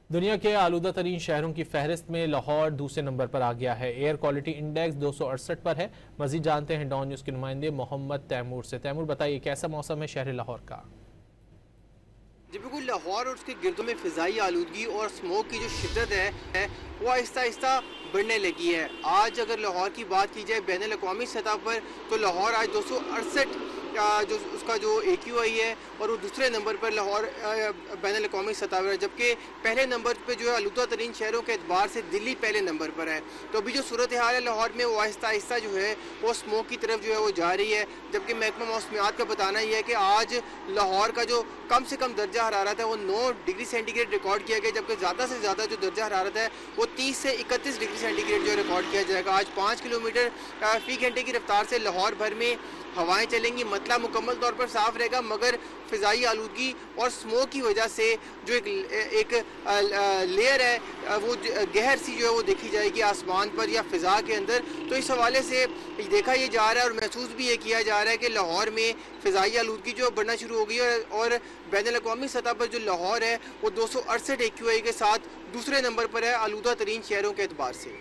दुनिया के आलूदा तरीन शहरों की फहरिस्त में लाहौर दूसरे नंबर पर आ गया है। एयर क्वालिटी इंडेक्स 268 पर है। मजीद जानते हैं डॉन न्यूज़ के नुमाइंदे मोहम्मद तैमूर से। तैमूर, बताइए कैसा मौसम है शहर लाहौर का? जी बिल्कुल, लाहौर और उसके गिरदों में फ़िज़ाई आलूदगी और स्मोक की जो शिद्दत है वो आहिस्ता आहिस्ता बढ़ने लगी है। आज अगर लाहौर की बात की जाए बैनुल अक़वामी सतह पर, तो लाहौर आज 268 जो उसका जो AQI है, और वो दूसरे नंबर पर लाहौर बैनुल अक़वामी सतह पर है, जबकि पहले नंबर पर जो है आलूदा तरीन शहरों के एतबार से दिल्ली पहले नंबर पर है। तो अभी जो सूरत हाल है लाहौर में, वो आहिस्ता आहिस्ता जो है वो स्मोक की तरफ जो है वो जा रही है। जबकि महकमा मौसमियात का बताना ही है कि आज लाहौर का जो कम से कम दर्जा हरारत है वो 9 डिग्री सेंटीग्रेड रिकॉर्ड किया गया, जबकि ज़्यादा से ज़्यादा जो दर्जा हरारत है वो 30 से 31 डिग्री सेंटीग्रेड जो रिकॉर्ड किया जाएगा। आज 5 किलोमीटर फ़ी घंटे की रफ्तार से लाहौर भर में हवाएं चलेंगी। मतला मुकम्मल तौर पर साफ रहेगा, मगर फ़िज़ाई आलूदगी और स्मोक की वजह से जो एक लेयर है वो गहर सी जो है वो देखी जाएगी आसमान पर या फ़िज़ा के अंदर। तो इस हवाले से देखा ये जा रहा है और महसूस भी ये किया जा रहा है कि लाहौर में फ़िज़ाई आलूदगी जो बढ़ना शुरू हो गई है, और बैनुल अक़वामी सतह पर जो लाहौर है वो 268 AQI के साथ दूसरे नंबर पर है आलूदा तरीन शहरों के एतबार से।